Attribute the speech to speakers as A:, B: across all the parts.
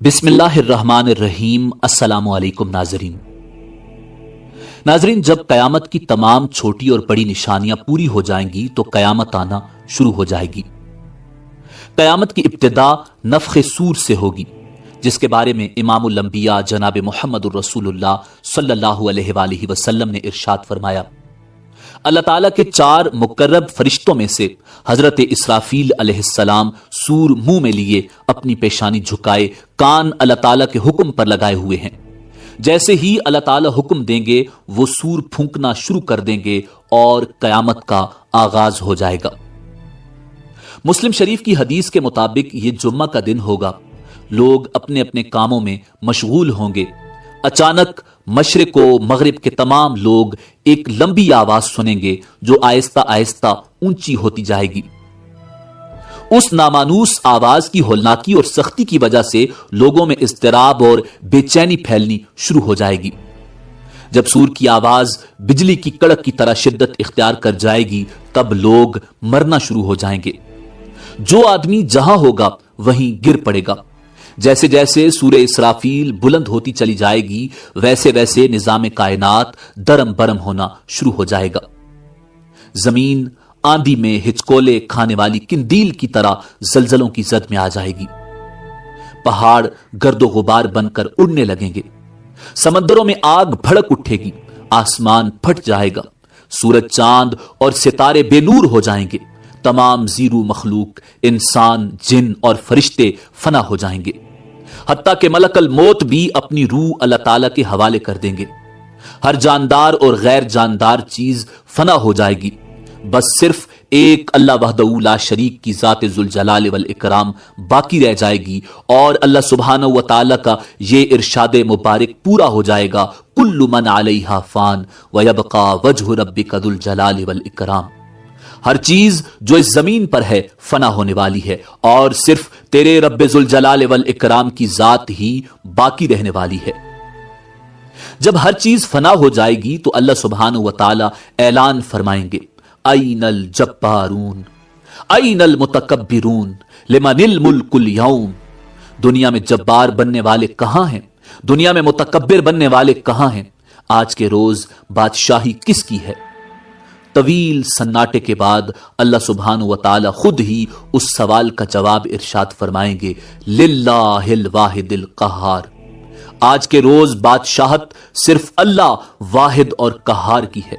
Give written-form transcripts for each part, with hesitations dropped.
A: بسم اللہ الرحمن الرحیم۔ السلام علیکم ناظرین، جب قیامت کی تمام چھوٹی اور بڑی نشانیاں پوری ہو جائیں گی تو قیامت آنا شروع ہو جائے گی۔ قیامت کی ابتدا نفخ صور سے ہوگی، جس کے بارے میں امام الانبیاء جناب محمد الرسول اللہ صلی اللہ علیہ وآلہ وسلم نے ارشاد فرمایا، اللہ تعالیٰ کے 4 مقرب فرشتوں میں سے حضرت اسرافیل علیہ السلام سور منہ میں لیے اپنی پیشانی جھکائے کان اللہ تعالیٰ کے حکم پر لگائے ہوئے ہیں۔ جیسے ہی اللہ تعالیٰ حکم دیں گے وہ سور پھونکنا شروع کر دیں گے اور قیامت کا آغاز ہو جائے گا۔ مسلم شریف کی حدیث کے مطابق یہ جمعہ کا دن ہوگا، لوگ اپنے اپنے کاموں میں مشغول ہوں گے۔ اچانک مشرق و مغرب کے تمام لوگ ایک لمبی آواز سنیں گے جو آہستہ آہستہ اونچی ہوتی جائے گی۔ اس نامانوس آواز کی ہولناکی اور سختی کی وجہ سے لوگوں میں اضطراب اور بے چینی پھیلنی شروع ہو جائے گی۔ جب سور کی آواز بجلی کی کڑک کی طرح شدت اختیار کر جائے گی تب لوگ مرنا شروع ہو جائیں گے۔ جو آدمی جہاں ہوگا وہیں گر پڑے گا۔ جیسے جیسے سورہ اسرافیل بلند ہوتی چلی جائے گی ویسے ویسے نظام کائنات درم برم ہونا شروع ہو جائے گا۔ زمین آندھی میں ہچکولے کھانے والی قندیل کی طرح زلزلوں کی زد میں آ جائے گی۔ پہاڑ گرد و غبار بن کر اڑنے لگیں گے، سمندروں میں آگ بھڑک اٹھے گی، آسمان پھٹ جائے گا، سورج چاند اور ستارے بے نور ہو جائیں گے، تمام زیرو مخلوق انسان جن اور فرشتے فنا ہو جائیں گے، حتیٰ کہ ملک الموت بھی اپنی روح اللہ تعالیٰ کے حوالے کر دیں گے۔ ہر جاندار اور غیر جاندار چیز فنا ہو جائے گی، بس صرف ایک اللہ وحدہ لا شریک کی ذات ذوالجلال والاکرام باقی رہ جائے گی، اور اللہ سبحانہ و تعالیٰ کا یہ ارشاد مبارک پورا ہو جائے گا، کل من علیہا فان ویبقى وجہ ربک ذو الجلال والاکرام۔ ہر چیز جو اس زمین پر ہے فنا ہونے والی ہے اور صرف تیرے رب ذوالجلال والاکرام کی ذات ہی باقی رہنے والی ہے۔ جب ہر چیز فنا ہو جائے گی تو اللہ سبحانہ و تعالی اعلان فرمائیں گے، این الجبارون این المتکبرون لمن الملک اليوم۔ دنیا میں جبار بننے والے کہاں ہیں؟ دنیا میں متکبر بننے والے کہاں ہیں؟ آج کے روز بادشاہی کس کی ہے؟ طویل سناٹے کے بعد اللہ سبحانہ و تعالی خود ہی اس سوال کا جواب ارشاد فرمائیں گے، للہ الواحد القہار۔ آج کے روز بادشاہت صرف اللہ واحد اور قہار کی ہے۔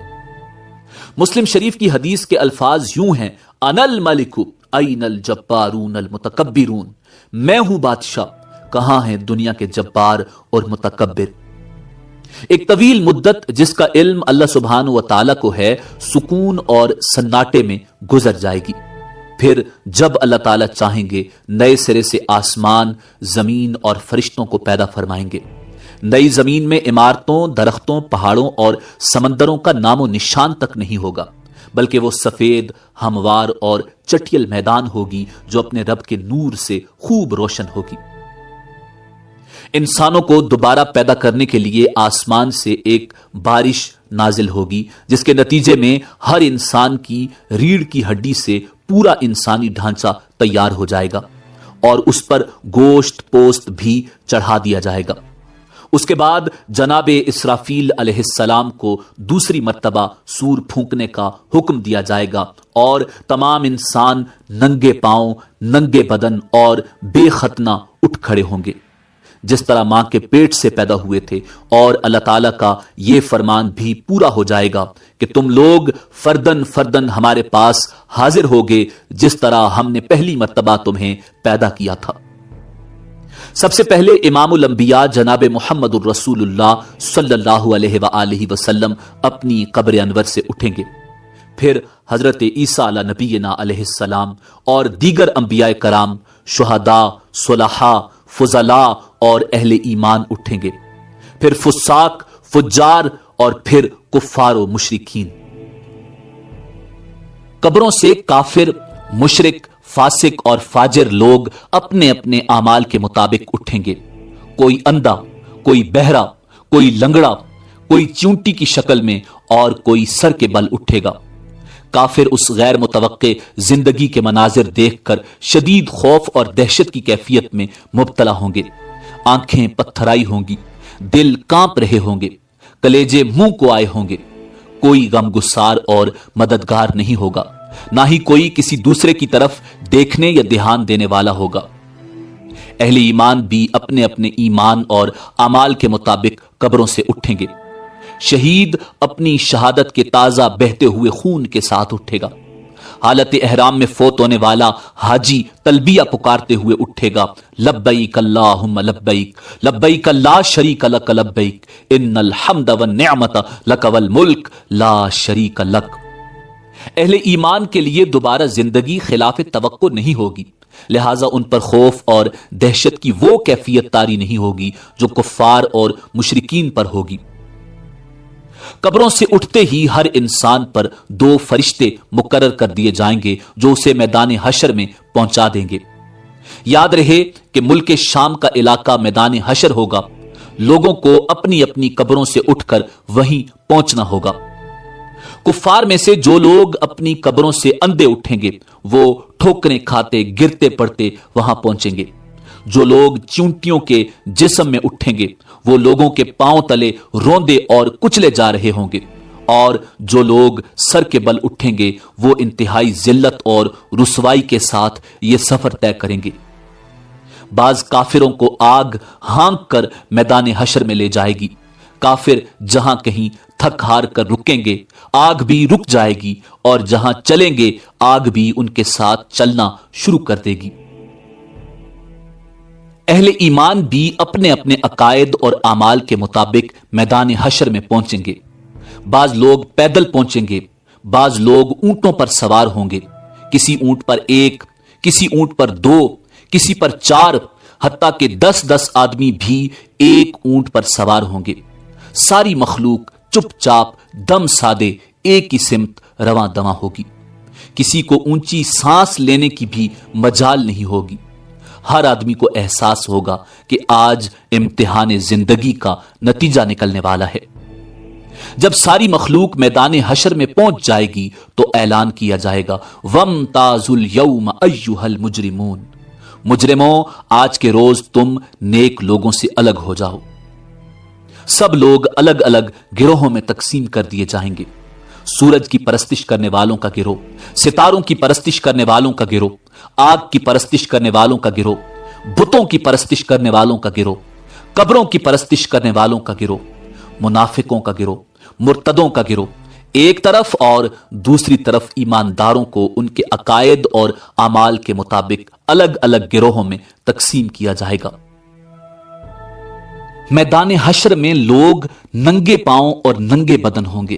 A: مسلم شریف کی حدیث کے الفاظ یوں ہیں، انا الملک این الجبارون المتکبرون۔ میں ہوں بادشاہ، کہاں ہیں دنیا کے جبار اور متکبر؟ ایک طویل مدت جس کا علم اللہ سبحانہ و تعالیٰ کو ہے سکون اور سناٹے میں گزر جائے گی۔ پھر جب اللہ تعالیٰ چاہیں گے نئے سرے سے آسمان، زمین اور فرشتوں کو پیدا فرمائیں گے۔ نئی زمین میں عمارتوں، درختوں، پہاڑوں اور سمندروں کا نام و نشان تک نہیں ہوگا، بلکہ وہ سفید، ہموار اور چٹیل میدان ہوگی جو اپنے رب کے نور سے خوب روشن ہوگی۔ انسانوں کو دوبارہ پیدا کرنے کے لیے آسمان سے ایک بارش نازل ہوگی جس کے نتیجے میں ہر انسان کی ریڑھ کی ہڈی سے پورا انسانی ڈھانچہ تیار ہو جائے گا اور اس پر گوشت پوست بھی چڑھا دیا جائے گا۔ اس کے بعد جناب اسرافیل علیہ السلام کو دوسری مرتبہ سور پھونکنے کا حکم دیا جائے گا اور تمام انسان ننگے پاؤں، ننگے بدن اور بے ختنہ اٹھ کھڑے ہوں گے جس طرح ماں کے پیٹ سے پیدا ہوئے تھے، اور اللہ تعالیٰ کا یہ فرمان بھی پورا ہو جائے گا کہ تم لوگ فردن فردن ہمارے پاس حاضر ہوگے جس طرح ہم نے پہلی مرتبہ تمہیں پیدا کیا تھا۔ سب سے پہلے امام الانبیاء جناب محمد الرسول اللہ صلی اللہ علیہ وآلہ وسلم اپنی قبر انور سے اٹھیں گے، پھر حضرت عیسیٰ علیہ نبینا علیہ السلام اور دیگر انبیاء کرام، شہداء، صلحاء، فضلاء اور اہل ایمان اٹھیں گے، پھر فساق، فجار اور پھر کفار و مشرکین۔ قبروں سے کافر، مشرک، فاسق اور فاجر لوگ اپنے اپنے اعمال کے مطابق اٹھیں گے۔ کوئی اندھا، کوئی بہرا، کوئی لنگڑا، کوئی چونٹی کی شکل میں اور کوئی سر کے بل اٹھے گا۔ کافر اس غیر متوقع زندگی کے مناظر دیکھ کر شدید خوف اور دہشت کی کیفیت میں مبتلا ہوں گے۔ آنکھیں پتھرائی ہوں گی، دل کانپ رہے ہوں گے، کلیجے منہ کو آئے ہوں گے۔ کوئی غم گسار اور مددگار نہیں ہوگا، نہ ہی کوئی کسی دوسرے کی طرف دیکھنے یا دھیان دینے والا ہوگا۔ اہل ایمان بھی اپنے اپنے ایمان اور اعمال کے مطابق قبروں سے اٹھیں گے۔ شہید اپنی شہادت کے تازہ بہتے ہوئے خون کے ساتھ اٹھے گا۔ حالت احرام میں فوت ہونے والا حاجی تلبیہ پکارتے ہوئے اٹھے گا، لبیک اللہم لبیک، لبیک لا شریک لک لبیک، ان الحمد والنعمت لک والملک لا شریک لک۔ اہل ایمان کے لیے دوبارہ زندگی خلاف توقع نہیں ہوگی، لہٰذا ان پر خوف اور دہشت کی وہ کیفیت طاری نہیں ہوگی جو کفار اور مشرکین پر ہوگی۔ قبروں سے اٹھتے ہی ہر انسان پر 2 فرشتے مقرر کر دیے جائیں گے جو اسے میدان حشر میں پہنچا دیں گے۔ یاد رہے کہ ملک شام کا علاقہ میدان حشر ہوگا، لوگوں کو اپنی اپنی قبروں سے اٹھ کر وہیں پہنچنا ہوگا۔ کفار میں سے جو لوگ اپنی قبروں سے اندھے اٹھیں گے وہ ٹھوکریں کھاتے گرتے پڑتے وہاں پہنچیں گے۔ جو لوگ چونٹیوں کے جسم میں اٹھیں گے وہ لوگوں کے پاؤں تلے روندے اور کچلے جا رہے ہوں گے، اور جو لوگ سر کے بل اٹھیں گے وہ انتہائی ذلت اور رسوائی کے ساتھ یہ سفر طے کریں گے۔ بعض کافروں کو آگ ہانک کر میدان حشر میں لے جائے گی۔ کافر جہاں کہیں تھک ہار کر رکیں گے آگ بھی رک جائے گی، اور جہاں چلیں گے آگ بھی ان کے ساتھ چلنا شروع کر دے گی۔ اہل ایمان بھی اپنے اپنے عقائد اور اعمال کے مطابق میدان حشر میں پہنچیں گے۔ بعض لوگ پیدل پہنچیں گے، بعض لوگ اونٹوں پر سوار ہوں گے، کسی اونٹ پر 1، کسی اونٹ پر 2، کسی پر 4، حتیٰ کہ 10 آدمی بھی ایک اونٹ پر سوار ہوں گے۔ ساری مخلوق چپ چاپ دم سادے ایک ہی سمت رواں دواں ہوگی۔ کسی کو اونچی سانس لینے کی بھی مجال نہیں ہوگی۔ ہر آدمی کو احساس ہوگا کہ آج امتحان زندگی کا نتیجہ نکلنے والا ہے۔ جب ساری مخلوق میدان حشر میں پہنچ جائے گی تو اعلان کیا جائے گا، وَامْتَازُوا الْيَوْمَ أَيُّهَا الْمُجْرِمُونَ، مجرموں آج کے روز تم نیک لوگوں سے الگ ہو جاؤ۔ سب لوگ الگ الگ گروہوں میں تقسیم کر دیے جائیں گے۔ سورج کی پرستش کرنے والوں کا گروہ، ستاروں کی پرستش کرنے والوں کا گروہ، آگ کی پرستش کرنے والوں کا گروہ، بتوں کی پرستش کرنے والوں کا گروہ، قبروں کی پرستش کرنے والوں کا گروہ، منافقوں کا گروہ، مرتدوں کا گروہ ایک طرف، اور دوسری طرف ایمانداروں کو ان کے عقائد اور اعمال کے مطابق الگ الگ گروہوں میں تقسیم کیا جائے گا۔ میدان حشر میں لوگ ننگے پاؤں اور ننگے بدن ہوں گے۔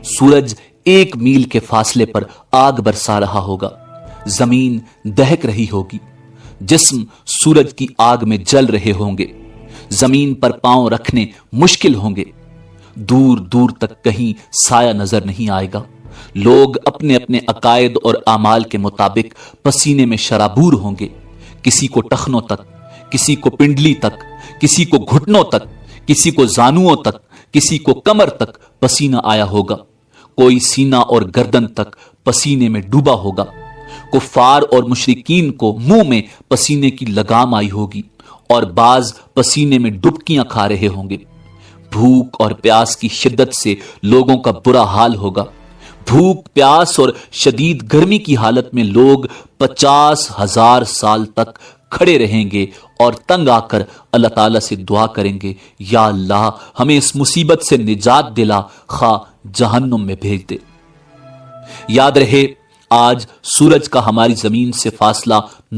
A: سورج 1 میل کے فاصلے پر آگ برسا رہا ہوگا، زمین دہک رہی ہوگی، جسم سورج کی آگ میں جل رہے ہوں گے، زمین پر پاؤں رکھنے مشکل ہوں گے، دور دور تک کہیں سایہ نظر نہیں آئے گا۔ لوگ اپنے اپنے عقائد اور اعمال کے مطابق پسینے میں شرابور ہوں گے، کسی کو ٹخنوں تک، کسی کو پنڈلی تک، کسی کو گھٹنوں تک، کسی کو زانوؤں تک، کسی کو کمر تک پسینہ آیا ہوگا، کوئی سینہ اور گردن تک پسینے میں ڈوبا ہوگا۔ کفار اور مشرکین کو منہ میں پسینے کی لگام آئی ہوگی، اور بعض پسینے میں ڈبکیاں کھا رہے ہوں گے۔ بھوک اور پیاس کی شدت سے لوگوں کا برا حال ہوگا۔ بھوک، پیاس اور شدید گرمی کی حالت میں لوگ 50,000 سال تک کھڑے رہیں گے اور تنگ آ کر اللہ تعالیٰ سے دعا کریں گے، یا اللہ ہمیں اس مصیبت سے نجات دلا، خواہ جہنم میں بھیج دے۔ یاد رہے آج سورج کا ہماری زمین سے فاصلہ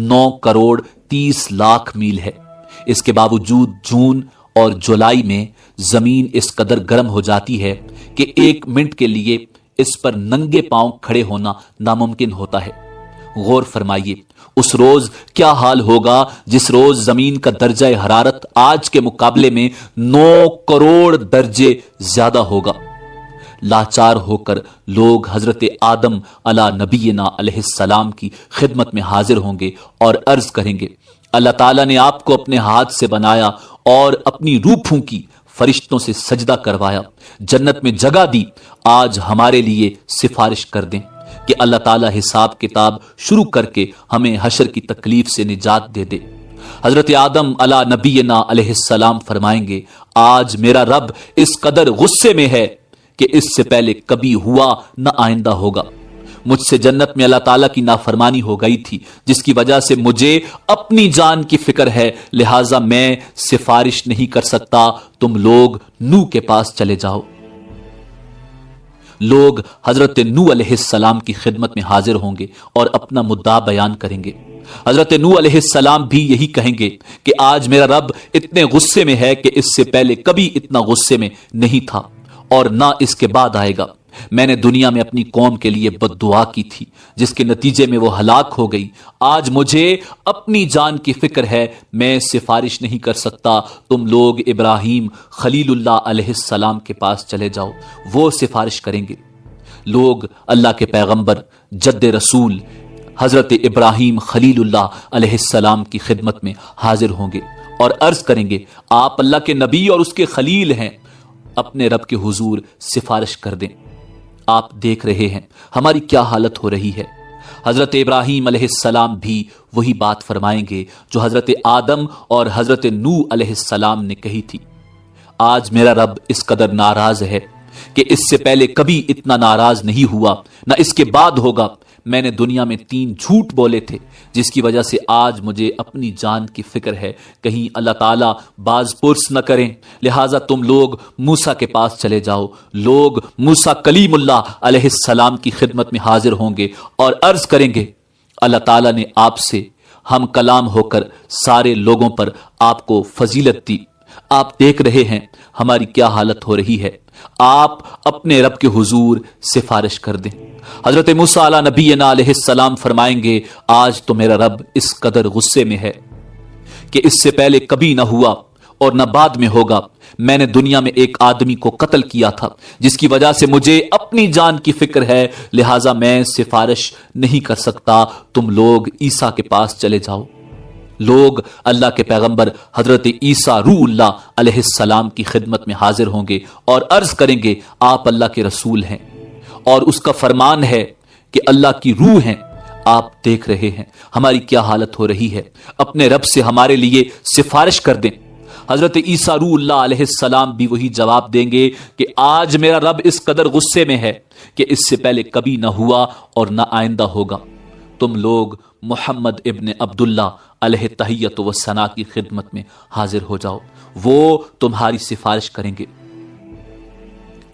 A: 9,30,00,000 میل ہے۔ اس کے باوجود جون اور جولائی میں زمین اس قدر گرم ہو جاتی ہے کہ 1 منٹ کے لیے اس پر ننگے پاؤں کھڑے ہونا ناممکن ہوتا ہے۔ غور فرمائیے اس روز کیا حال ہوگا جس روز زمین کا درجہ حرارت آج کے مقابلے میں 9 کروڑ درجے زیادہ ہوگا۔ لاچار ہو کر لوگ حضرت آدم علی نبینا علیہ السلام کی خدمت میں حاضر ہوں گے اور عرض کریں گے، اللہ تعالیٰ نے آپ کو اپنے ہاتھ سے بنایا اور اپنی روح پھونکی، فرشتوں سے سجدہ کروایا، جنت میں جگہ دی، آج ہمارے لیے سفارش کر دیں کہ اللہ تعالیٰ حساب کتاب شروع کر کے ہمیں حشر کی تکلیف سے نجات دے دے۔ حضرت آدم علی نبینا علیہ السلام فرمائیں گے آج میرا رب اس قدر غصے میں ہے کہ اس سے پہلے کبھی ہوا نہ آئندہ ہوگا. مجھ سے جنت میں اللہ تعالیٰ کی نافرمانی ہو گئی تھی جس کی وجہ سے مجھے اپنی جان کی فکر ہے، لہٰذا میں سفارش نہیں کر سکتا، تم لوگ نوح کے پاس چلے جاؤ. لوگ حضرت نوح علیہ السلام کی خدمت میں حاضر ہوں گے اور اپنا مدعا بیان کریں گے. حضرت نوح علیہ السلام بھی یہی کہیں گے کہ آج میرا رب اتنے غصے میں ہے کہ اس سے پہلے کبھی اتنا غصے میں نہیں تھا اور نہ اس کے بعد آئے گا. میں نے دنیا میں اپنی قوم کے لیے بد دعا کی تھی جس کے نتیجے میں وہ ہلاک ہو گئی. آج مجھے اپنی جان کی فکر ہے، میں سفارش نہیں کر سکتا، تم لوگ ابراہیم خلیل اللہ علیہ السلام کے پاس چلے جاؤ، وہ سفارش کریں گے. لوگ اللہ کے پیغمبر جد رسول حضرت ابراہیم خلیل اللہ علیہ السلام کی خدمت میں حاضر ہوں گے اور عرض کریں گے آپ اللہ کے نبی اور اس کے خلیل ہیں، اپنے رب کے حضور سفارش کر دیں. آپ دیکھ رہے ہیں ہماری کیا حالت ہو رہی ہے. حضرت ابراہیم علیہ السلام بھی وہی بات فرمائیں گے جو حضرت آدم اور حضرت نوح علیہ السلام نے کہی تھی. آج میرا رب اس قدر ناراض ہے کہ اس سے پہلے کبھی اتنا ناراض نہیں ہوا، نہ اس کے بعد ہوگا. میں نے دنیا میں 3 جھوٹ بولے تھے جس کی وجہ سے آج مجھے اپنی جان کی فکر ہے، کہیں اللہ تعالیٰ باز پرس نہ کریں. لہٰذا تم لوگ موسیٰ کے پاس چلے جاؤ. لوگ موسیٰ کلیم اللہ علیہ السلام کی خدمت میں حاضر ہوں گے اور عرض کریں گے اللہ تعالیٰ نے آپ سے ہم کلام ہو کر سارے لوگوں پر آپ کو فضیلت دی. آپ دیکھ رہے ہیں ہماری کیا حالت ہو رہی ہے، آپ اپنے رب کے حضور سفارش کر دیں. حضرت موسیٰ علیہ نبینا علیہ السلام فرمائیں گے آج تو میرا رب اس قدر غصے میں ہے کہ اس سے پہلے کبھی نہ ہوا اور نہ بعد میں ہوگا. میں نے دنیا میں ایک آدمی کو قتل کیا تھا جس کی وجہ سے مجھے اپنی جان کی فکر ہے، لہٰذا میں سفارش نہیں کر سکتا، تم لوگ عیسیٰ کے پاس چلے جاؤ. لوگ اللہ کے پیغمبر حضرت عیسیٰ روح اللہ علیہ السلام کی خدمت میں حاضر ہوں گے اور عرض کریں گے آپ اللہ کے رسول ہیں اور اس کا فرمان ہے کہ اللہ کی روح ہیں. آپ دیکھ رہے ہیں ہماری کیا حالت ہو رہی ہے، اپنے رب سے ہمارے لیے سفارش کر دیں. حضرت عیسیٰ روح اللہ علیہ السلام بھی وہی جواب دیں گے کہ آج میرا رب اس قدر غصے میں ہے کہ اس سے پہلے کبھی نہ ہوا اور نہ آئندہ ہوگا. تم لوگ محمد ابن عبداللہ علیہ تحیت و ثنا کی خدمت میں حاضر ہو جاؤ، وہ تمہاری سفارش کریں گے.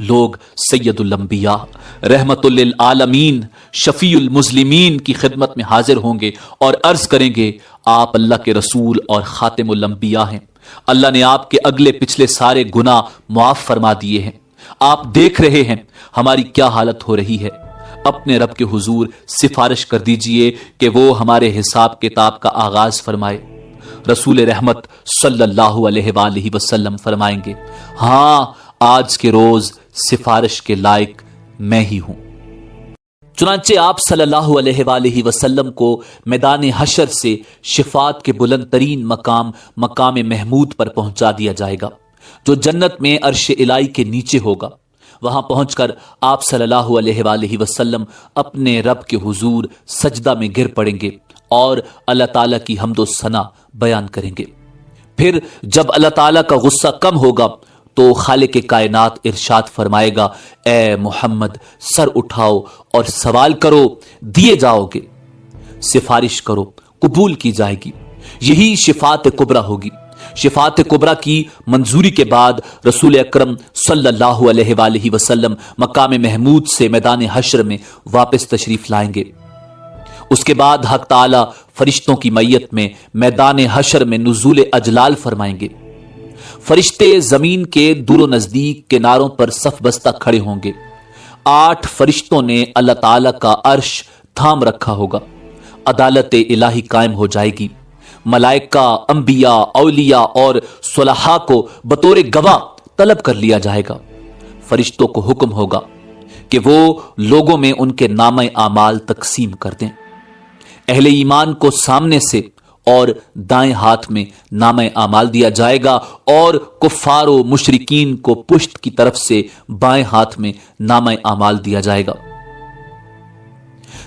A: لوگ سید الانبیاء رحمت للعالمین شفیع المسلمین کی خدمت میں حاضر ہوں گے اور عرض کریں گے آپ اللہ کے رسول اور خاتم الانبیاء ہیں، اللہ نے آپ کے اگلے پچھلے سارے گناہ معاف فرما دیے ہیں. آپ دیکھ رہے ہیں ہماری کیا حالت ہو رہی ہے، اپنے رب کے حضور سفارش کر دیجئے کہ وہ ہمارے حساب کتاب کا آغاز فرمائے. رسول رحمت صلی اللہ علیہ وآلہ وسلم فرمائیں گے ہاں آج کے روز سفارش کے لائق میں ہی ہوں. چنانچہ آپ صلی اللہ علیہ وآلہ وسلم کو میدان حشر سے شفاعت کے بلند ترین مقام محمود پر پہنچا دیا جائے گا جو جنت میں عرش الہی کے نیچے ہوگا. وہاں پہنچ کر آپ صلی اللہ علیہ وآلہ وسلم اپنے رب کے حضور سجدہ میں گر پڑیں گے اور اللہ تعالیٰ کی حمد و ثنا بیان کریں گے. پھر جب اللہ تعالیٰ کا غصہ کم ہوگا تو خالق کائنات ارشاد فرمائے گا اے محمد سر اٹھاؤ اور سوال کرو دیے جاؤ گے، سفارش کرو قبول کی جائے گی. یہی شفاعت کبریٰ ہوگی. شفاعت کبریٰ کی منظوری کے بعد رسول اکرم صلی اللہ علیہ وآلہ وسلم مقام محمود سے میدان حشر میں واپس تشریف لائیں گے. اس کے بعد حق تعالی فرشتوں کی میت میں میدان حشر میں نزول اجلال فرمائیں گے. فرشتے زمین کے دور و نزدیک کناروں پر صف بستہ کھڑے ہوں گے. 8 فرشتوں نے اللہ تعالی کا عرش تھام رکھا ہوگا. عدالت الہی قائم ہو جائے گی. ملائکہ، انبیاء، اولیاء اور صلحاء کو بطور گواہ طلب کر لیا جائے گا. فرشتوں کو حکم ہوگا کہ وہ لوگوں میں ان کے نامہ اعمال تقسیم کر دیں. اہل ایمان کو سامنے سے اور دائیں ہاتھ میں نامہ اعمال دیا جائے گا اور کفار و مشرکین کو پشت کی طرف سے بائیں ہاتھ میں نامہ اعمال دیا جائے گا.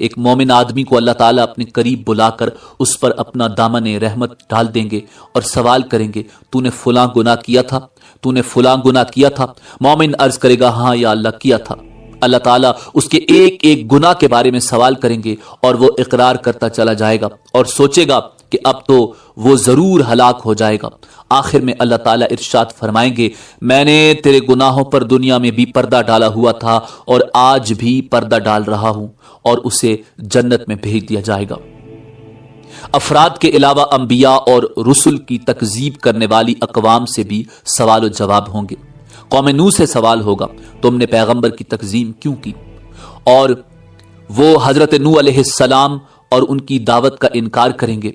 A: ایک مومن آدمی کو اللہ تعالیٰ اپنے قریب بلا کر اس پر اپنا دامن رحمت ڈال دیں گے اور سوال کریں گے تو نے فلاں گناہ کیا تھا، تو نے فلاں گناہ کیا تھا؟ مومن عرض کرے گا ہاں یا اللہ کیا تھا۔ اللہ تعالیٰ اس کے ایک ایک گناہ کے بارے میں سوال کریں گے اور وہ اقرار کرتا چلا جائے گا اور سوچے گا کہ اب تو وہ ضرور ہلاک ہو جائے گا۔ آخر میں اللہ تعالیٰ ارشاد فرمائیں گے میں نے تیرے گناہوں پر دنیا میں بھی پردہ ڈالا ہوا تھا اور آج بھی پردہ ڈال رہا ہوں، اور اسے جنت میں بھیج دیا جائے گا۔ افراد کے علاوہ انبیاء اور رسل کی تکذیب کرنے والی اقوام سے بھی سوال و جواب ہوں گے۔ قوم نوح سے سوال ہوگا تم نے پیغمبر کی تکذیب کیوں کی؟ اور وہ حضرت نوح علیہ السلام اور ان کی دعوت کا انکار کریں گے۔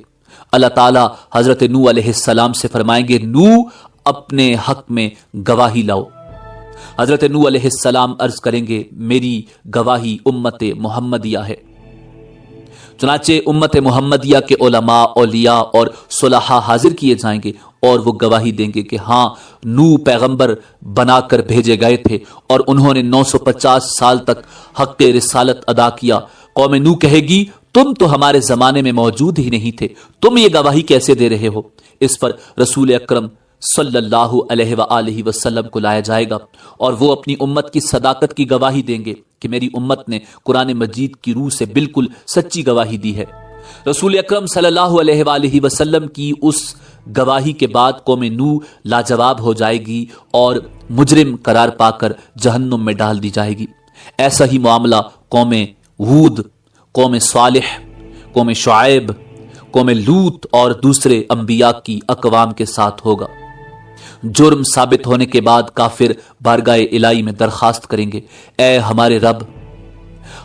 A: اللہ تعالیٰ حضرت نوح علیہ السلام سے فرمائیں گے نوح اپنے حق میں گواہی لاؤ۔ حضرت نوح علیہ السلام عرض کریں گے میری گواہی امت محمدیہ ہے۔ چنانچہ امت محمدیہ کے علماء، اولیاء اور صلحاء حاضر کیے جائیں گے اور وہ گواہی دیں گے کہ ہاں نوح پیغمبر بنا کر بھیجے گئے تھے اور انہوں نے 950 سال تک حق رسالت ادا کیا۔ قوم نوح کہے گی تم تو ہمارے زمانے میں موجود ہی نہیں تھے، تم یہ گواہی کیسے دے رہے ہو؟ اس پر رسول اکرم صلی اللہ علیہ وآلہ وسلم کو لایا جائے گا اور وہ اپنی امت کی صداقت کی گواہی دیں گے کہ میری امت نے قرآن مجید کی روح سے بالکل سچی گواہی دی ہے۔ رسول اکرم صلی اللہ علیہ وآلہ وسلم کی اس گواہی کے بعد قوم نوح لاجواب ہو جائے گی اور مجرم قرار پا کر جہنم میں ڈال دی جائے گی۔ ایسا ہی معاملہ قوم ہود، قوم صالح، قوم شعیب، قوم لوط اور دوسرے انبیاء کی اقوام کے ساتھ ہوگا۔ جرم ثابت ہونے کے بعد کافر بارگاہ الہی میں درخواست کریں گے اے ہمارے رب،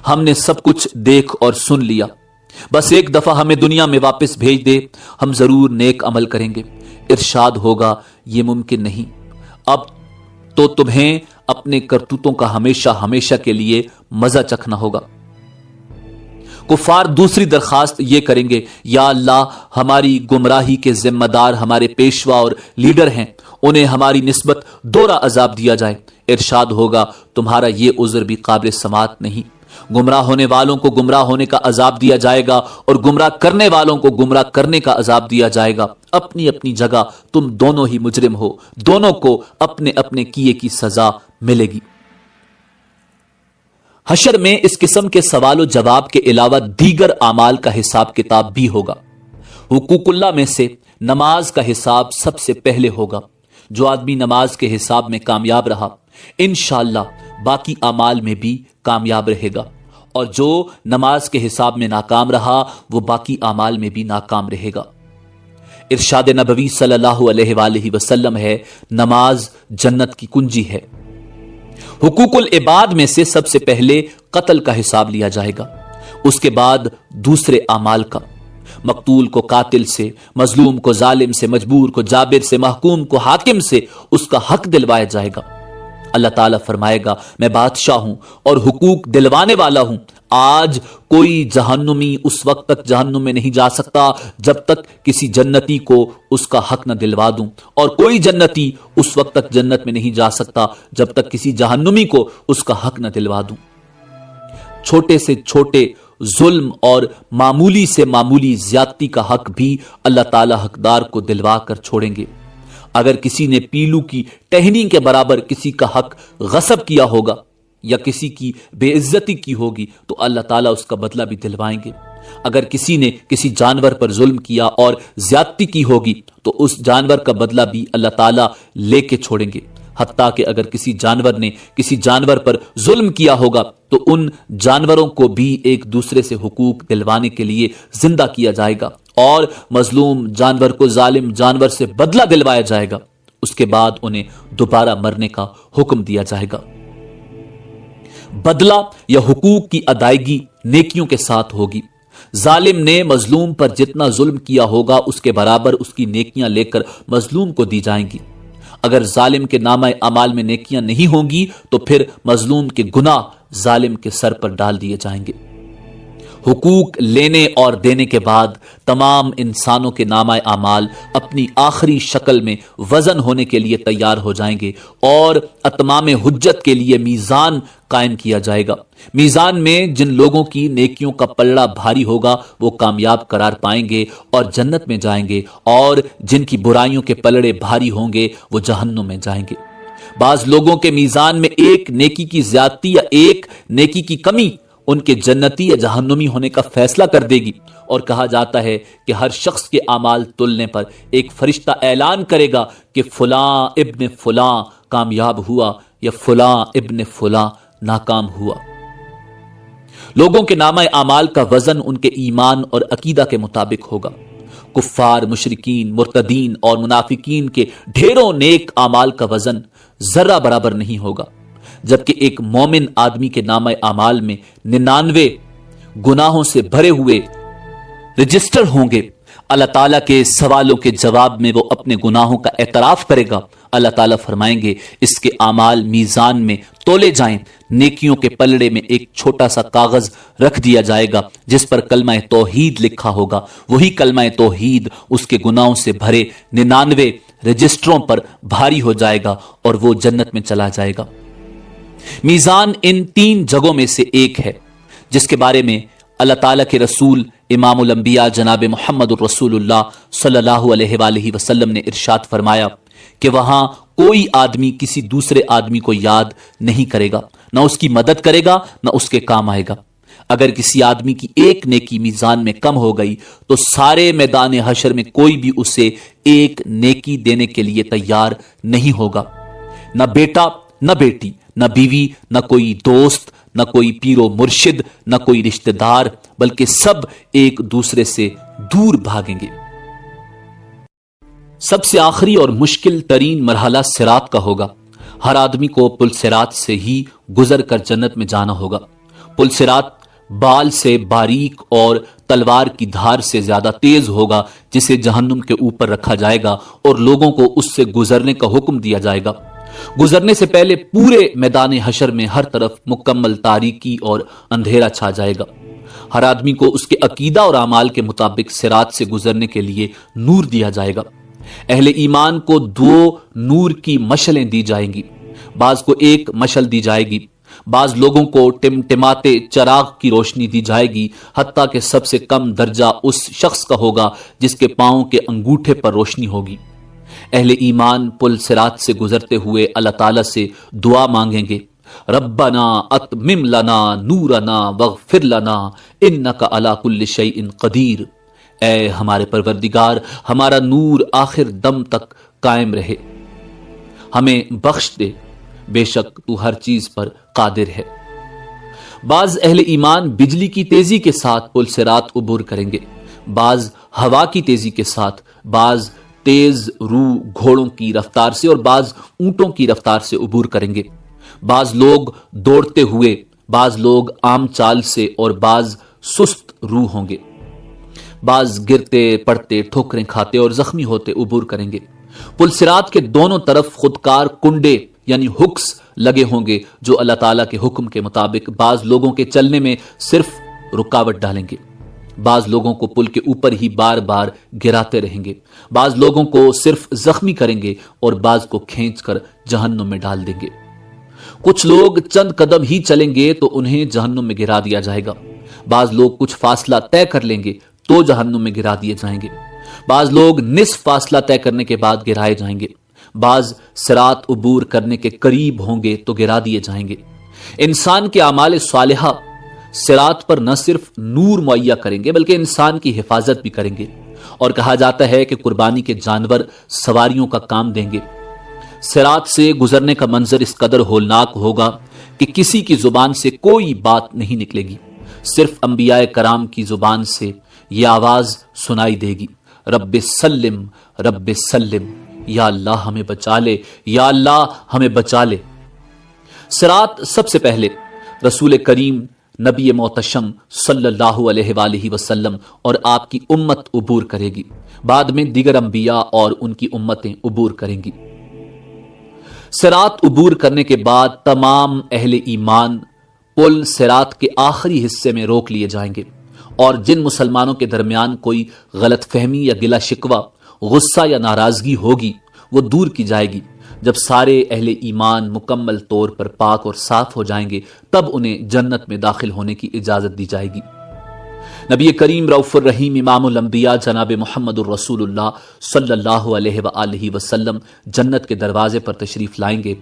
A: ہم نے سب کچھ دیکھ اور سن لیا، بس ایک دفعہ ہمیں دنیا میں واپس بھیج دے، ہم ضرور نیک عمل کریں گے۔ ارشاد ہوگا یہ ممکن نہیں، اب تو تمہیں اپنے کرتوتوں کا ہمیشہ ہمیشہ کے لیے مزہ چکھنا ہوگا۔ کفار دوسری درخواست یہ کریں گے یا اللہ ہماری گمراہی کے ذمہ دار ہمارے پیشوا اور لیڈر ہیں، انہیں ہماری نسبت دوہرا عذاب دیا جائے۔ ارشاد ہوگا تمہارا یہ عذر بھی قابل سماعت نہیں، گمراہ ہونے والوں کو گمراہ ہونے کا عذاب دیا جائے گا اور گمراہ کرنے والوں کو گمراہ کرنے کا عذاب دیا جائے گا۔ اپنی اپنی جگہ تم دونوں ہی مجرم ہو، دونوں کو اپنے اپنے کیے کی سزا ملے گی۔ حشر میں اس قسم کے سوال و جواب کے علاوہ دیگر اعمال کا حساب کتاب بھی ہوگا۔ حقوق اللہ میں سے نماز کا حساب سب سے پہلے ہوگا۔ جو آدمی نماز کے حساب میں کامیاب رہا انشاءاللہ باقی اعمال میں بھی کامیاب رہے گا، اور جو نماز کے حساب میں ناکام رہا وہ باقی اعمال میں بھی ناکام رہے گا۔ ارشاد نبوی صلی اللہ علیہ وآلہ وسلم ہے نماز جنت کی کنجی ہے۔ حقوق العباد میں سے سب سے پہلے قتل کا حساب لیا جائے گا، اس کے بعد دوسرے اعمال کا، مقتول کو قاتل سے، مظلوم کو ظالم سے، مجبور کو جابر سے، محکوم کو حاکم سے اس کا حق دلوایا جائے گا۔ اللہ تعالیٰ فرمائے گا میں بادشاہ ہوں اور حقوق دلوانے والا ہوں، آج کوئی جہنمی اس وقت تک جہنم میں نہیں جا سکتا جب تک کسی جنتی کو اس کا حق نہ دلوا دوں، اور کوئی جنتی اس وقت تک جنت میں نہیں جا سکتا جب تک کسی جہنمی کو اس کا حق نہ دلوا دوں۔ چھوٹے سے چھوٹے ظلم اور معمولی سے معمولی زیادتی کا حق بھی اللہ تعالیٰ حقدار کو دلوا کر چھوڑیں گے۔ اگر کسی نے پیلو کی ٹہنی کے برابر کسی کا حق غصب کیا ہوگا یا کسی کی بے عزتی کی ہوگی تو اللہ تعالیٰ اس کا بدلہ بھی دلوائیں گے۔ اگر کسی نے کسی جانور پر ظلم کیا اور زیادتی کی ہوگی تو اس جانور کا بدلہ بھی اللہ تعالیٰ لے کے چھوڑیں گے۔ حتیٰ کہ اگر کسی جانور نے کسی جانور پر ظلم کیا ہوگا تو ان جانوروں کو بھی ایک دوسرے سے حقوق دلوانے کے لیے زندہ کیا جائے گا اور مظلوم جانور کو ظالم جانور سے بدلہ دلوایا جائے گا، اس کے بعد انہیں دوبارہ مرنے کا حکم دیا جائے گا۔ بدلہ یا حقوق کی ادائیگی نیکیوں کے ساتھ ہوگی۔ ظالم نے مظلوم پر جتنا ظلم کیا ہوگا اس کے برابر اس کی نیکیاں لے کر مظلوم کو دی جائیں گی۔ اگر ظالم کے نامہ اعمال میں نیکیاں نہیں ہوں گی تو پھر مظلوم کے گناہ ظالم کے سر پر ڈال دیے جائیں گے۔ حقوق لینے اور دینے کے بعد تمام انسانوں کے نامہ اعمال اپنی آخری شکل میں وزن ہونے کے لیے تیار ہو جائیں گے اور اتمام حجت کے لیے میزان قائم کیا جائے گا۔ میزان میں جن لوگوں کی نیکیوں کا پلڑا بھاری ہوگا وہ کامیاب قرار پائیں گے اور جنت میں جائیں گے، اور جن کی برائیوں کے پلڑے بھاری ہوں گے وہ جہنم میں جائیں گے۔ بعض لوگوں کے میزان میں ایک نیکی کی زیادتی یا ایک نیکی کی کمی ان کے جنتی یا جہنمی ہونے کا فیصلہ کر دے گی، اور کہا جاتا ہے کہ ہر شخص کے اعمال تلنے پر ایک فرشتہ اعلان کرے گا کہ فلاں ابن فلاں کامیاب ہوا یا فلاں ابن فلاں ناکام ہوا۔ لوگوں کے نامہ اعمال کا وزن ان کے ایمان اور عقیدہ کے مطابق ہوگا۔ کفار، مشرکین، مرتدین اور منافقین کے ڈھیروں نیک اعمال کا وزن ذرہ برابر نہیں ہوگا، جبکہ ایک مومن آدمی کے نامہ اعمال میں 99 گناہوں سے بھرے ہوئے رجسٹر ہوں گے۔ اللہ تعالیٰ کے سوالوں کے جواب میں وہ اپنے گناہوں کا اعتراف کرے گا۔ اللہ تعالیٰ فرمائیں گے اس کے اعمال میزان میں تولے جائیں، نیکیوں کے پلڑے میں ایک چھوٹا سا کاغذ رکھ دیا جائے گا جس پر کلمہ توحید لکھا ہوگا۔ وہی کلمہ توحید اس کے گناہوں سے بھرے 99 رجسٹروں پر بھاری ہو جائے گا اور وہ جنت میں چلا جائے گا۔ میزان ان 3 جگہوں میں سے ایک ہے جس کے بارے میں اللہ تعالیٰ کے رسول امام الانبیاء جناب محمد الرسول اللہ صلی اللہ علیہ وآلہ وسلم نے ارشاد فرمایا کہ وہاں کوئی آدمی کسی دوسرے آدمی کو یاد نہیں کرے گا، نہ اس کی مدد کرے گا، نہ اس کے کام آئے گا۔ اگر کسی آدمی کی ایک نیکی میزان میں کم ہو گئی تو سارے میدان حشر میں کوئی بھی اسے ایک نیکی دینے کے لیے تیار نہیں ہوگا، نہ بیٹا، نہ بیٹی، نہ بیوی، نہ کوئی دوست، نہ کوئی پیر و مرشد، نہ کوئی رشتہ دار، بلکہ سب ایک دوسرے سے دور بھاگیں گے۔ سب سے آخری اور مشکل ترین مرحلہ صراط کا ہوگا۔ ہر آدمی کو پل صراط سے ہی گزر کر جنت میں جانا ہوگا۔ پل صراط بال سے باریک اور تلوار کی دھار سے زیادہ تیز ہوگا، جسے جہنم کے اوپر رکھا جائے گا اور لوگوں کو اس سے گزرنے کا حکم دیا جائے گا۔ گزرنے سے پہلے پورے میدان حشر میں ہر طرف مکمل تاریکی اور اندھیرا چھا جائے گا۔ ہر آدمی کو اس کے عقیدہ اور اعمال کے مطابق صراط سے گزرنے کے لیے نور دیا جائے گا۔ اہل ایمان کو 2 نور کی مشلیں دی جائیں گی، بعض کو ایک مشل دی جائے گی، بعض لوگوں کو ٹمٹماتے چراغ کی روشنی دی جائے گی، حتیٰ کہ سب سے کم درجہ اس شخص کا ہوگا جس کے پاؤں کے انگوٹھے پر روشنی ہوگی۔ اہل ایمان پل صراط سے گزرتے ہوئے اللہ تعالیٰ سے دعا مانگیں گے، ربنا اتمم لنا نورنا واغفر لنا انک علی کل شیء قدیر۔ اے ہمارے پروردگار، ہمارا نور آخر دم تک قائم رہے، ہمیں بخش دے، بے شک تو ہر چیز پر قادر ہے۔ بعض اہل ایمان بجلی کی تیزی کے ساتھ پل صراط عبور کریں گے، بعض ہوا کی تیزی کے ساتھ، بعض تیز رو گھوڑوں کی رفتار سے اور بعض اونٹوں کی رفتار سے عبور کریں گے۔ بعض لوگ دوڑتے ہوئے، بعض لوگ عام چال سے اور بعض سست رو ہوں گے، بعض گرتے پڑتے، ٹھوکریں کھاتے اور زخمی ہوتے عبور کریں گے۔ پل صراط کے دونوں طرف خودکار کنڈے یعنی ہکس لگے ہوں گے جو اللہ تعالیٰ کے حکم کے مطابق بعض لوگوں کے چلنے میں صرف رکاوٹ ڈالیں گے، بعض لوگوں کو پل کے اوپر ہی بار بار گراتے رہیں گے، بعض لوگوں کو صرف زخمی کریں گے اور بعض کو کھینچ کر جہنم میں ڈال دیں گے۔ کچھ لوگ چند قدم ہی چلیں گے تو انہیں جہنم میں گرا دیا جائے گا، بعض لوگ کچھ فاصلہ طے کر لیں گے تو جہنم میں گرا دیے جائیں گے، بعض لوگ نصف فاصلہ طے کرنے کے بعد گرائے جائیں گے، بعض صراط عبور کرنے کے قریب ہوں گے تو گرا دیے جائیں گے۔ انسان کے اعمال صالحہ صراط پر نہ صرف نور مہیا کریں گے بلکہ انسان کی حفاظت بھی کریں گے، اور کہا جاتا ہے کہ قربانی کے جانور سواریوں کا کام دیں گے۔ صراط سے گزرنے کا منظر اس قدر ہولناک ہوگا کہ کسی کی زبان سے کوئی بات نہیں نکلے گی، صرف انبیاء کرام کی زبان سے یہ آواز سنائی دے گی، رب سلم رب سلم، یا اللہ ہمیں بچا لے، یا اللہ ہمیں بچا لے۔ صراط سب سے پہلے رسول کریم نبی محتشم صلی اللہ علیہ وآلہ وسلم اور آپ کی امت عبور کرے گی، بعد میں دیگر انبیاء اور ان کی امتیں عبور کریں گی۔ صراط عبور کرنے کے بعد تمام اہل ایمان پل صراط کے آخری حصے میں روک لیے جائیں گے۔ اور جن مسلمانوں کے درمیان کوئی غلط فہمی یا گلا شکوہ، غصہ یا ناراضگی ہوگی وہ دور کی جائے گی۔ جب سارے اہل ایمان مکمل طور پر پاک اور صاف ہو جائیں گے تب انہیں جنت میں داخل ہونے کی اجازت دی جائے گی۔ نبی کریم رؤوف الرحیم امام الانبیاء جناب محمد الرسول اللہ صلی اللہ علیہ وآلہ وسلم جنت کے دروازے پر تشریف لائیں گے۔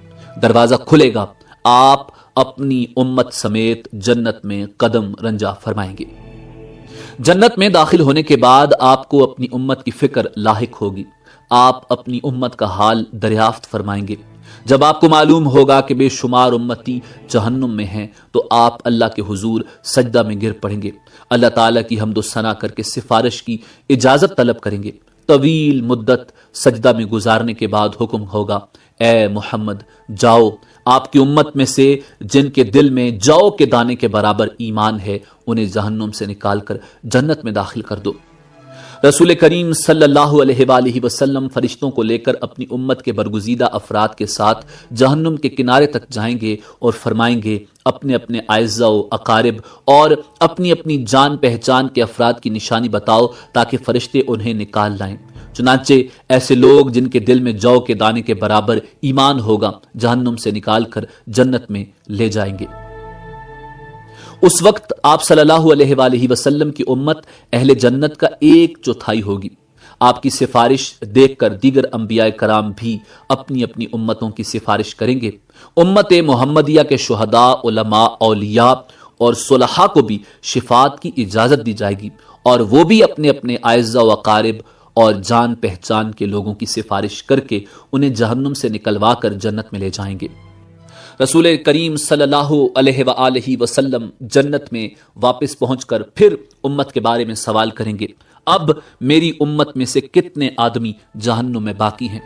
A: دروازہ کھلے گا، آپ اپنی امت سمیت جنت میں قدم رنجا فرمائیں گے۔ جنت میں داخل ہونے کے بعد آپ کو اپنی امت کی فکر لاحق ہوگی۔ آپ اپنی امت کا حال دریافت فرمائیں گے۔ جب آپ کو معلوم ہوگا کہ بے شمار امتی جہنم میں ہیں تو آپ اللہ کے حضور سجدہ میں گر پڑیں گے، اللہ تعالیٰ کی حمد و ثنا کر کے سفارش کی اجازت طلب کریں گے۔ طویل مدت سجدہ میں گزارنے کے بعد حکم ہوگا، اے محمد جاؤ، آپ کی امت میں سے جن کے دل میں جو کے دانے کے برابر ایمان ہے انہیں جہنم سے نکال کر جنت میں داخل کر دو۔ رسول کریم صلی اللہ علیہ وآلہ وسلم فرشتوں کو لے کر اپنی امت کے برگزیدہ افراد کے ساتھ جہنم کے کنارے تک جائیں گے اور فرمائیں گے، اپنے اپنے اعزہ و اقارب اور اپنی اپنی جان پہچان کے افراد کی نشانی بتاؤ تاکہ فرشتے انہیں نکال لائیں۔ چنانچہ ایسے لوگ جن کے دل میں جو کے دانے کے برابر ایمان ہوگا جہنم سے نکال کر جنت میں لے جائیں گے۔ اس وقت آپ صلی اللہ علیہ وآلہ وسلم کی امت اہل جنت کا 1/4 ہوگی۔ آپ کی سفارش دیکھ کر دیگر انبیاء کرام بھی اپنی اپنی امتوں کی سفارش کریں گے۔ امت محمدیہ کے شہداء، علماء، اولیاء اور صلحاء کو بھی شفاعت کی اجازت دی جائے گی اور وہ بھی اپنے اپنے اعزہ و اقارب اور جان پہچان کے لوگوں کی سفارش کر کے انہیں جہنم سے نکلوا کر جنت میں لے جائیں گے۔ رسول کریم صلی اللہ علیہ وآلہ وسلم جنت میں واپس پہنچ کر پھر امت کے بارے میں سوال کریں گے، اب میری امت میں سے کتنے آدمی جہنم میں باقی ہیں؟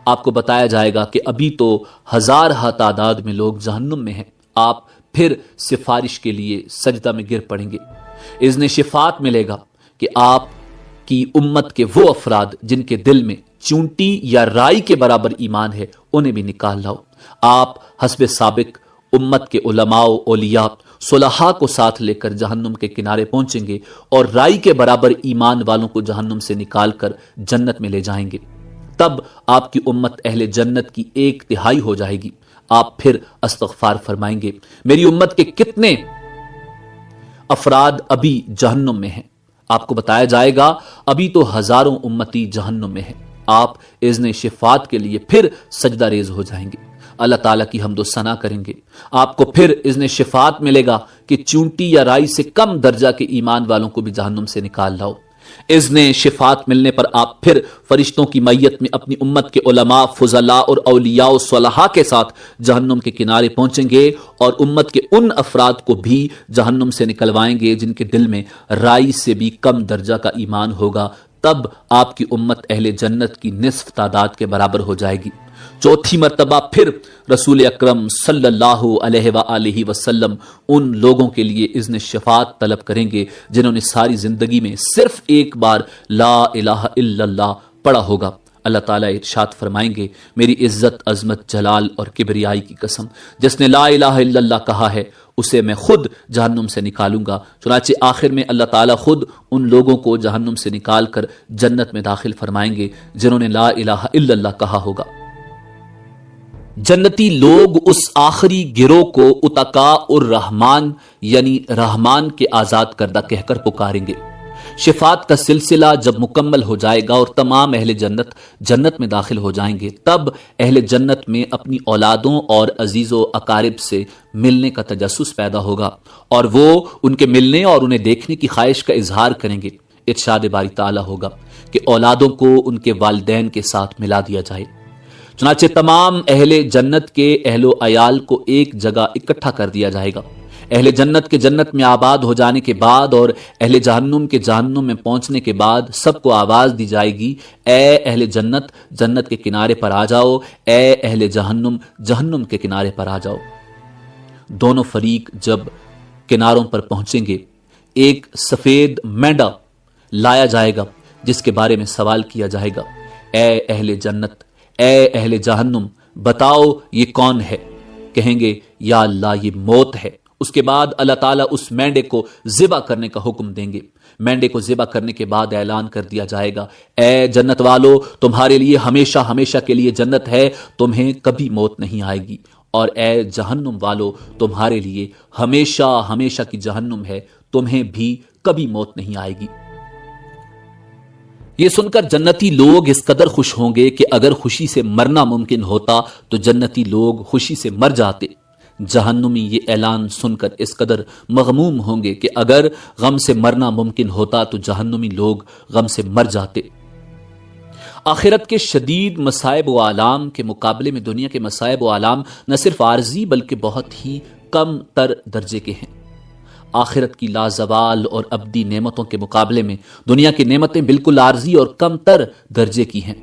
A: آپ کو بتایا جائے گا کہ ابھی تو ہزارہ تعداد میں لوگ جہنم میں ہیں۔ آپ پھر سفارش کے لیے سجدہ میں گر پڑیں گے۔ اذن شفاعت ملے گا کہ آپ کی امت کے وہ افراد جن کے دل میں چونٹی یا رائی کے برابر ایمان ہے انہیں بھی نکال لاؤ۔ آپ حسب سابق امت کے علماء و اولیاء صلحاء کو ساتھ لے کر جہنم کے کنارے پہنچیں گے اور رائی کے برابر ایمان والوں کو جہنم سے نکال کر جنت میں لے جائیں گے۔ تب آپ کی امت اہل جنت کی 1/3 ہو جائے گی۔ آپ پھر استغفار فرمائیں گے، میری امت کے کتنے افراد ابھی جہنم میں ہیں؟ آپ کو بتایا جائے گا ابھی تو ہزاروں امتی جہنم میں ہیں۔ آپ اذن شفاعت کے لیے پھر سجدہ ریز ہو جائیں گے، اللہ تعالیٰ کی حمد و ثنا کریں گے۔ آپ کو پھر اذن شفاعت ملے گا کہ چونٹی یا رائی سے کم درجہ کے ایمان والوں کو بھی جہنم سے نکال لاؤ۔ اذن شفاعت ملنے پر آپ پھر فرشتوں کی میت میں اپنی امت کے علماء، فضلاء اور اولیاء و صلحاء کے ساتھ جہنم کے کنارے پہنچیں گے اور امت کے ان افراد کو بھی جہنم سے نکلوائیں گے جن کے دل میں رائی سے بھی کم درجہ کا ایمان ہوگا۔ تب آپ کی امت اہل جنت کی نصف تعداد کے برابر ہو جائے گی۔ چوتھی مرتبہ پھر رسول اکرم صلی اللہ علیہ وآلہ وسلم ان لوگوں کے لیے اذن شفاعت طلب کریں گے جنہوں نے ساری زندگی میں صرف ایک بار لا الہ الا اللہ پڑھا ہوگا۔ اللہ تعالیٰ ارشاد فرمائیں گے، میری عزت، عظمت، جلال اور کبریائی کی قسم، جس نے لا الہ الا اللہ کہا ہے اسے میں خود جہنم سے نکالوں گا۔ چنانچہ آخر میں اللہ تعالیٰ خود ان لوگوں کو جہنم سے نکال کر جنت میں داخل فرمائیں گے جنہوں نے لا الہ الا اللہ کہا ہوگا۔ جنتی لوگ اس آخری گروہ کو اتقاء الرحمن یعنی رحمان کے آزاد کردہ کہہ کر پکاریں گے۔ شفاعت کا سلسلہ جب مکمل ہو جائے گا اور تمام اہل جنت جنت میں داخل ہو جائیں گے، تب اہل جنت میں اپنی اولادوں اور عزیز و اقارب سے ملنے کا تجسس پیدا ہوگا اور وہ ان کے ملنے اور انہیں دیکھنے کی خواہش کا اظہار کریں گے۔ ارشاد باری تعالیٰ ہوگا کہ اولادوں کو ان کے والدین کے ساتھ ملا دیا جائے۔ چنانچہ تمام اہل جنت کے اہل و عیال کو ایک جگہ اکٹھا کر دیا جائے گا۔ اہل جنت کے جنت میں آباد ہو جانے کے بعد اور اہل جہنم کے جہنم میں پہنچنے کے بعد سب کو آواز دی جائے گی، اے اہل جنت جنت کے کنارے پر آ جاؤ، اے اہل جہنم جہنم کے کنارے پر آ جاؤ۔ دونوں فریق جب کناروں پر پہنچیں گے، ایک سفید مینڈا لایا جائے گا جس کے بارے میں سوال کیا جائے گا، اے اہل جنت، اے اہل جہنم بتاؤ یہ کون ہے؟ کہیں گے یا اللہ یہ موت ہے۔ اس کے بعد اللہ تعالیٰ اس مینڈے کو ذبح کرنے کا حکم دیں گے۔ مینڈے کو ذبح کرنے کے بعد اعلان کر دیا جائے گا، اے جنت والو، تمہارے لیے ہمیشہ ہمیشہ کے لیے جنت ہے، تمہیں کبھی موت نہیں آئے گی، اور اے جہنم والو، تمہارے لیے ہمیشہ ہمیشہ کی جہنم ہے، تمہیں بھی کبھی موت نہیں آئے گی۔ یہ سن کر جنتی لوگ اس قدر خوش ہوں گے کہ اگر خوشی سے مرنا ممکن ہوتا تو جنتی لوگ خوشی سے مر جاتے۔ جہنمی یہ اعلان سن کر اس قدر مغموم ہوں گے کہ اگر غم سے مرنا ممکن ہوتا تو جہنمی لوگ غم سے مر جاتے۔ آخرت کے شدید مصائب و آلام کے مقابلے میں دنیا کے مصائب و آلام نہ صرف عارضی بلکہ بہت ہی کم تر درجے کے ہیں۔ آخرت کی لازوال اور ابدی نعمتوں کے مقابلے میں دنیا کی نعمتیں بالکل عارضی اور کم تر درجے کی ہیں۔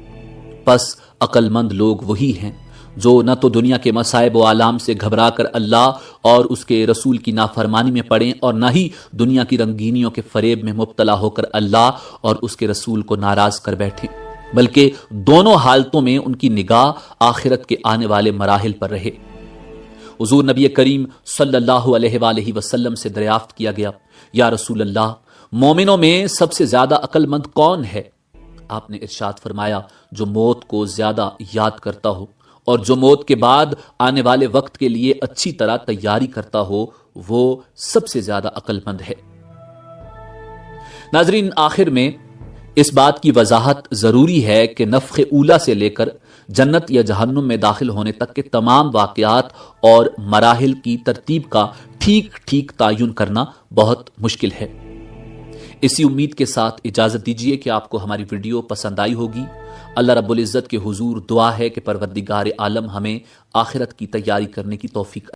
A: پس عقل مند لوگ وہی ہیں جو نہ تو دنیا کے مصائب و آلام سے گھبرا کر اللہ اور اس کے رسول کی نافرمانی میں پڑیں اور نہ ہی دنیا کی رنگینیوں کے فریب میں مبتلا ہو کر اللہ اور اس کے رسول کو ناراض کر بیٹھیں، بلکہ دونوں حالتوں میں ان کی نگاہ آخرت کے آنے والے مراحل پر رہے۔ حضور نبی کریم صلی اللہ علیہ وآلہ وسلم سے دریافت کیا گیا، یا رسول اللہ، مومنوں میں سب سے زیادہ عقل مند کون ہے؟ آپ نے ارشاد فرمایا، جو موت کو زیادہ یاد کرتا ہو اور جو موت کے بعد آنے والے وقت کے لیے اچھی طرح تیاری کرتا ہو، وہ سب سے زیادہ عقل مند ہے۔ ناظرین، آخر میں اس بات کی وضاحت ضروری ہے کہ نفخ اولا سے لے کر جنت یا جہنم میں داخل ہونے تک کے تمام واقعات اور مراحل کی ترتیب کا ٹھیک ٹھیک تعین کرنا بہت مشکل ہے۔ اسی امید کے ساتھ اجازت دیجیے کہ آپ کو ہماری ویڈیو پسند آئی ہوگی۔ اللہ رب العزت کے حضور دعا ہے کہ پروردگار عالم ہمیں آخرت کی تیاری کرنے کی توفیق